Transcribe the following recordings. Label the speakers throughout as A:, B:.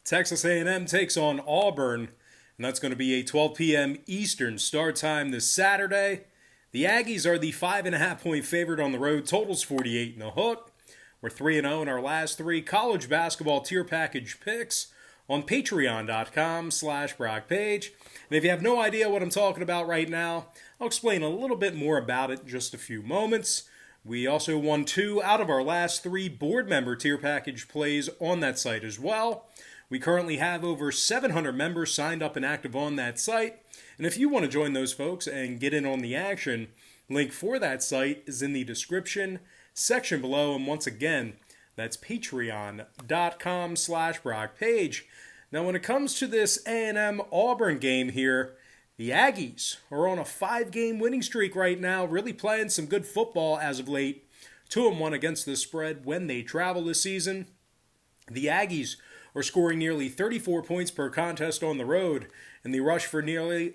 A: Texas A&M takes on Auburn, and that's going to be a 12 p.m. Eastern start time this Saturday. The Aggies are the 5.5-point favorite on the road. Totals 48 in the hook. We're 3-0 in our last three college basketball tier package picks on patreon.com/BrockPage. And if you have no idea what I'm talking about right now, I'll explain a little bit more about it in just a few moments. We also won 2 out of our last 3 board member tier package plays on that site as well. We currently have over 700 members signed up and active on that site. And if you want to join those folks and get in on the action, link for that site is in the description section below. And once again, that's patreon.com/BrockPage. Now, when it comes to this A&M Auburn game here, the Aggies are on a 5-game winning streak right now, really playing some good football as of late. 2-1 against the spread when they travel this season. The Aggies are scoring nearly 34 points per contest on the road, and they rush for nearly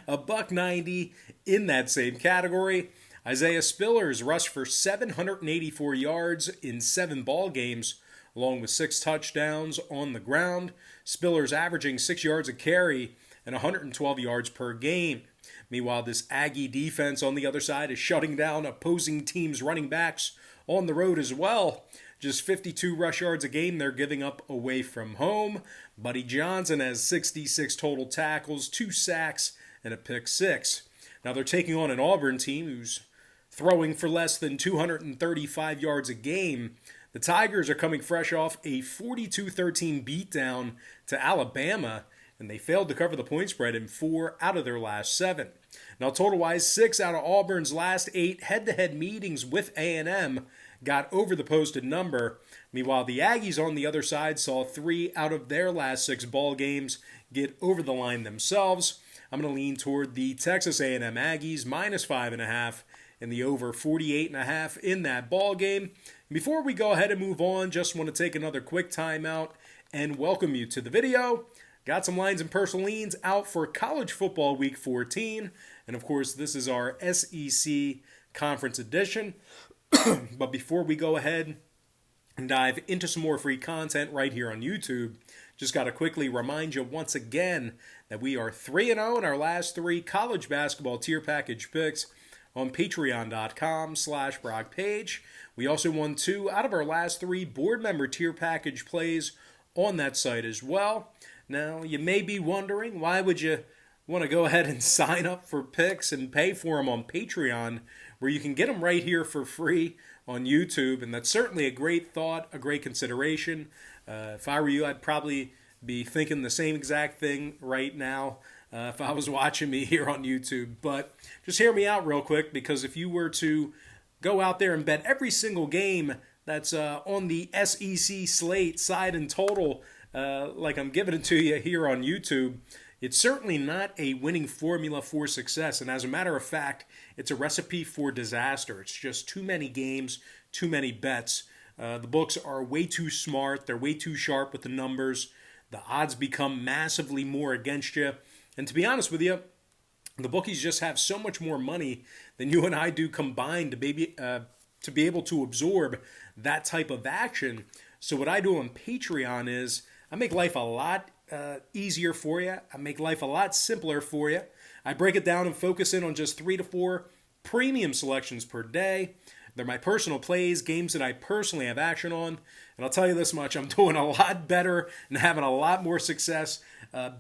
A: $190 in that same category. Isaiah Spillers rushed for 784 yards in 7 ball games, along with 6 touchdowns on the ground. Spillers averaging 6 yards a carry and 112 yards per game. Meanwhile, this Aggie defense on the other side is shutting down opposing teams' running backs on the road as well. Just 52 rush yards a game they're giving up away from home. Buddy Johnson has 66 total tackles, 2 sacks, and a pick 6. Now they're taking on an Auburn team who's throwing for less than 235 yards a game. The Tigers are coming fresh off a 42-13 beatdown to Alabama, and they failed to cover the point spread in 4 out of their last 7. Now, total-wise, 6 out of Auburn's last 8 head-to-head meetings with A&M got over the posted number. Meanwhile, the Aggies on the other side saw 3 out of their last 6 ball games get over the line themselves. I'm going to lean toward the Texas A&M Aggies minus 5.5 and the over 48.5 in that ball game. Before we go ahead and move on, just want to take another quick timeout and welcome you to the video. Got some lines and personal leans out for college football week 14. And of course, this is our SEC conference edition. But before we go ahead and dive into some more free content right here on YouTube, just got to quickly remind you once again that we are 3-0 in our last 3 college basketball tier package picks on patreon.com/BrockPage. We also won 2 out of our last 3 board member tier package plays on that site as well. Now, you may be wondering, why would you want to go ahead and sign up for picks and pay for them on Patreon, where you can get them right here for free on YouTube? And that's certainly a great thought, a great consideration. If I were you, I'd probably be thinking the same exact thing right now if I was watching me here on YouTube. But just hear me out real quick, because if you were to go out there and bet every single game that's on the SEC slate, side and total, like I'm giving it to you here on YouTube, it's certainly not a winning formula for success. And as a matter of fact, it's a recipe for disaster. It's just too many games, too many bets. The books are way too smart. They're way too sharp with the numbers. The odds become massively more against you. And to be honest with you, the bookies just have so much more money than you and I do combined to be able to absorb that type of action. So what I do on Patreon is I make life a lot easier for you. I make life a lot simpler for you. I break it down and focus in on just 3 to 4 premium selections per day. They're my personal plays, games that I personally have action on. And I'll tell you this much, I'm doing a lot better and having a lot more success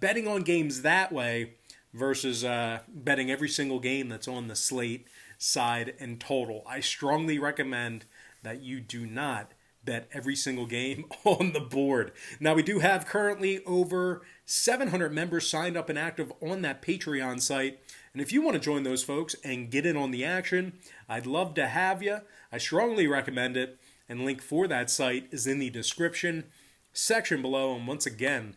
A: betting on games that way versus betting every single game that's on the slate, side, and total. I strongly recommend that you do not bet every single game on the board. Now, we do have currently over 700 members signed up and active on that Patreon site. And if you want to join those folks and get in on the action, I'd love to have you. I strongly recommend it. And link for that site is in the description section below. And once again,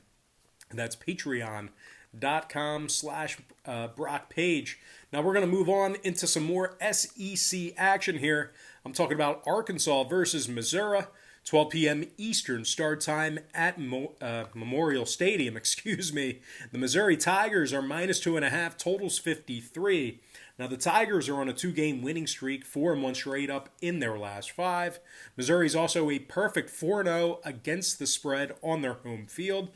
A: that's patreon.com/BrockPage. Now we're going to move on into some more SEC action here. I'm talking about Arkansas versus Missouri. 12 p.m. Eastern start time at Memorial Stadium. The Missouri Tigers are minus 2.5, totals 53. Now, the Tigers are on a 2-game winning streak, 4-1 straight up in their last 5. Missouri's also a perfect 4-0 against the spread on their home field.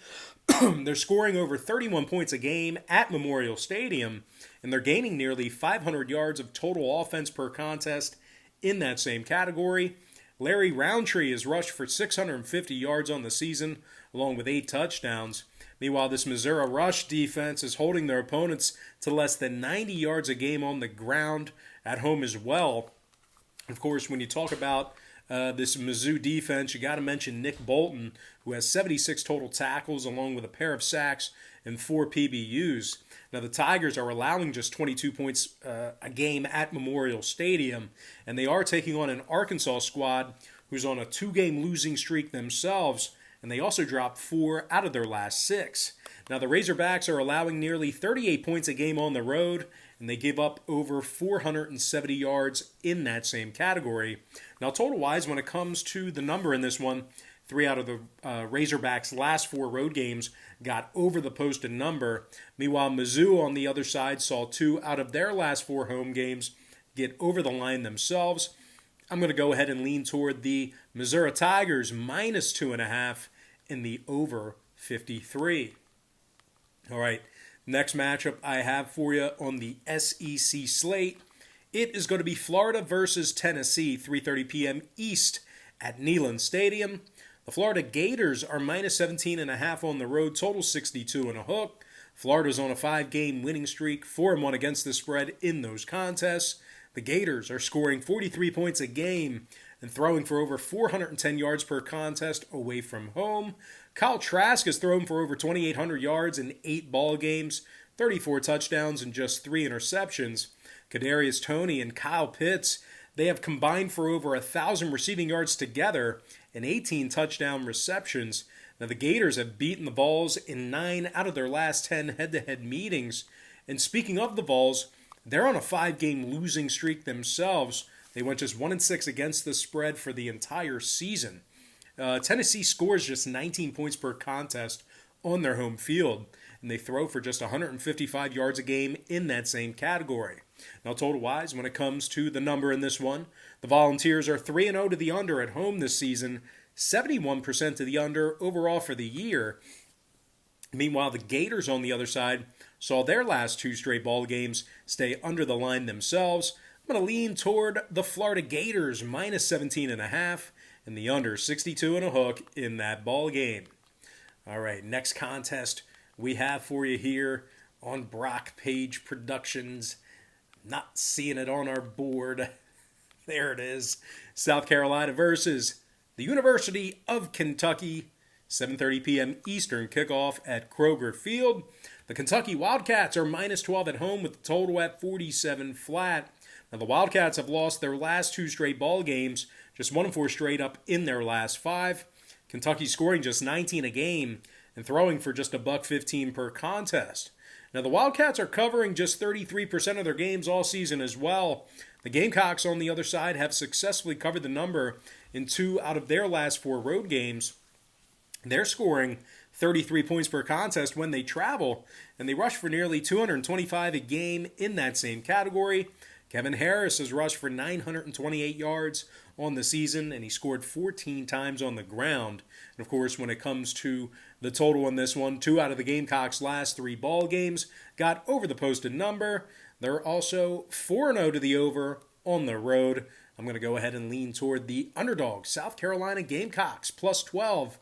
A: They're scoring over 31 points a game at Memorial Stadium, and they're gaining nearly 500 yards of total offense per contest in that same category. Larry Roundtree has rushed for 650 yards on the season, along with 8 touchdowns. Meanwhile, this Missouri rush defense is holding their opponents to less than 90 yards a game on the ground at home as well. Of course, when you talk about this Mizzou defense, you got to mention Nick Bolton, who has 76 total tackles along with a pair of sacks and 4 PBUs. Now, the Tigers are allowing just 22 points a game at Memorial Stadium, and they are taking on an Arkansas squad who's on a 2-game losing streak themselves, and they also dropped 4 out of their last 6. Now, the Razorbacks are allowing nearly 38 points a game on the road, and they give up over 470 yards in that same category. Now, total-wise, when it comes to the number in this one, 3 out of the Razorbacks' last 4 road games got over the posted number. Meanwhile, Mizzou on the other side saw 2 out of their last 4 home games get over the line themselves. I'm going to go ahead and lean toward the Missouri Tigers minus 2.5 in the over 53. All right, next matchup I have for you on the SEC slate. It is going to be Florida versus Tennessee, 3:30 p.m. East at Neyland Stadium. The Florida Gators are minus 17.5 on the road, total 62 and a hook. Florida's on a 5-game winning streak, 4-1 against the spread in those contests. The Gators are scoring 43 points a game and throwing for over 410 yards per contest away from home. Kyle Trask has thrown for over 2,800 yards in 8 ball games, 34 touchdowns and just 3 interceptions. Kadarius Toney and Kyle Pitts, they have combined for over 1,000 receiving yards together and 18 touchdown receptions. Now, the Gators have beaten the Vols in 9 out of their last 10 head-to-head meetings. And speaking of the Vols, they're on a 5-game losing streak themselves. They went just 1-6 against the spread for the entire season. Tennessee scores just 19 points per contest on their home field, and they throw for just 155 yards a game in that same category. Now, total-wise, when it comes to the number in this one, the Volunteers are 3-0 to the under at home this season, 71% to the under overall for the year. Meanwhile, the Gators on the other side saw their last 2 straight ball games stay under the line themselves. I'm going to lean toward the Florida Gators minus 17.5 and the under 62 and a hook in that ball game. All right, next contest we have for you here on Brock Page Productions. Not seeing it on our board. There it is. South Carolina versus the University of Kentucky. 7:30 p.m. Eastern kickoff at Kroger Field. The Kentucky Wildcats are minus 12 at home with the total at 47 flat. Now, the Wildcats have lost their last 2 straight ball games, just 1-4 straight up in their last 5. Kentucky scoring just 19 a game and throwing for just $1.15 per contest. Now, the Wildcats are covering just 33% of their games all season as well. The Gamecocks on the other side have successfully covered the number in 2 out of their last 4 road games. They're scoring 33 points per contest when they travel, and they rush for nearly 225 a game in that same category. Kevin Harris has rushed for 928 yards on the season, and he scored 14 times on the ground. And of course, when it comes to the total in this one, 2 out of the Gamecocks' last 3 ball games got over the posted number. They're also 4-0 to the over on the road. I'm going to go ahead and lean toward the underdog South Carolina Gamecocks plus 12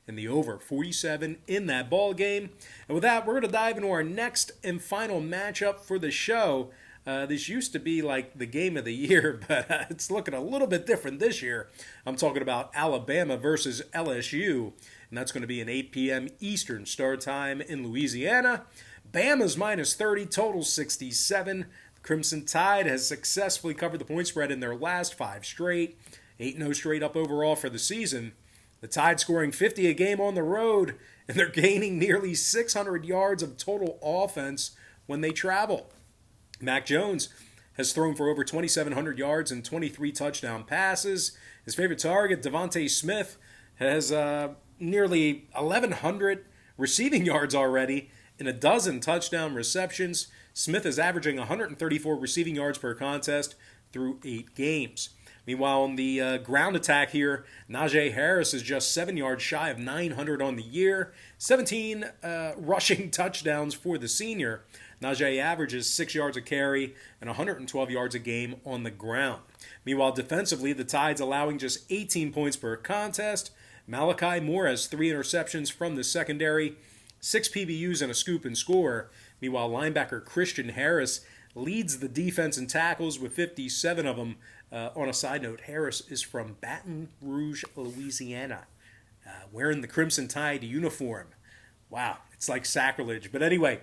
A: and the over 47 in that ball game. And with that, we're going to dive into our next and final matchup for the show. This used to be like the game of the year, but it's looking a little bit different this year. I'm talking about Alabama versus LSU, and that's going to be an 8 p.m. Eastern start time in Louisiana. Bama's minus 30, total 67. The Crimson Tide has successfully covered the point spread in their last 5 straight, 8-0 straight up overall for the season. The Tide scoring 50 a game on the road, and they're gaining nearly 600 yards of total offense when they travel. Mac Jones has thrown for over 2,700 yards and 23 touchdown passes. His favorite target, Devontae Smith, has nearly 1,100 receiving yards already In a dozen touchdown receptions, Smith is averaging 134 receiving yards per contest through 8 games. Meanwhile, on the ground attack here, Najee Harris is just 7 yards shy of 900 on the year, 17 rushing touchdowns for the senior. Najee averages 6 yards a carry and 112 yards a game on the ground. Meanwhile, defensively, the Tide's allowing just 18 points per contest. Malachi Moore has 3 interceptions from the secondary, 6 PBUs and a scoop and score. Meanwhile, linebacker Christian Harris leads the defense in tackles with 57 of them. On a side note, Harris is from Baton Rouge, Louisiana, wearing the Crimson Tide uniform. Wow, it's like sacrilege. But anyway,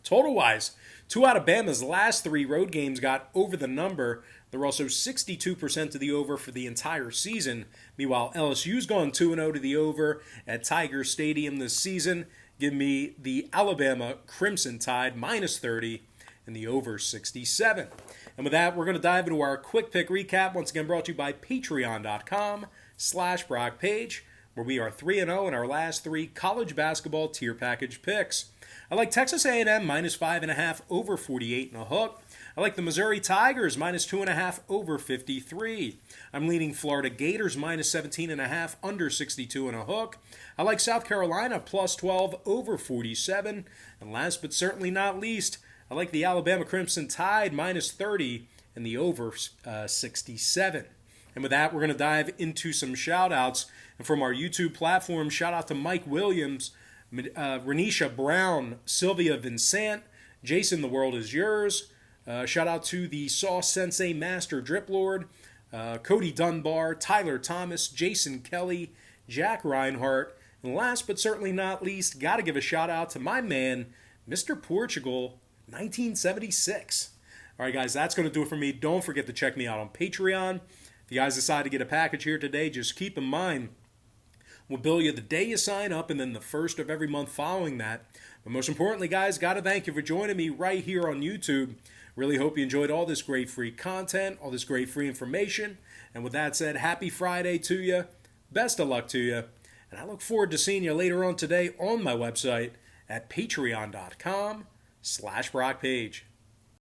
A: total-wise, 2 out of Bama's last 3 road games got over the number. They're also 62% to the over for the entire season. Meanwhile, LSU's gone 2-0 to the over at Tiger Stadium this season. Give me the Alabama Crimson Tide minus 30 and the over 67. And with that, we're going to dive into our quick pick recap, once again brought to you by patreon.com/BrockPage, where we are 3-0 in our last 3 college basketball tier package picks. I like Texas A&M minus 5.5 over 48 and a hook. I like the Missouri Tigers minus 2.5 over 53. I'm leaning Florida Gators minus 17.5 under 62 and a hook. I like South Carolina plus 12 over 47. And last but certainly not least, I like the Alabama Crimson Tide minus 30 and the over 67. And with that, we're going to dive into some shout-outs. And from our YouTube platform, shout out to Mike Williams, Renisha Brown, Sylvia Vincent, Jason, the world is yours. Shout out to the Sauce Sensei Master Drip Lord, Cody Dunbar, Tyler Thomas, Jason Kelly, Jack Reinhart. And last but certainly not least, got to give a shout out to my man, Mr. Portugal, 1976. All right, guys, that's going to do it for me. Don't forget to check me out on Patreon. If you guys decide to get a package here today, just keep in mind, we'll bill you the day you sign up and then the first of every month following that. But most importantly, guys, got to thank you for joining me right here on YouTube. Really hope you enjoyed all this great free content, all this great free information. And with that said, happy Friday to you. Best of luck to you. And I look forward to seeing you later on today on my website at patreon.com/BrockPage.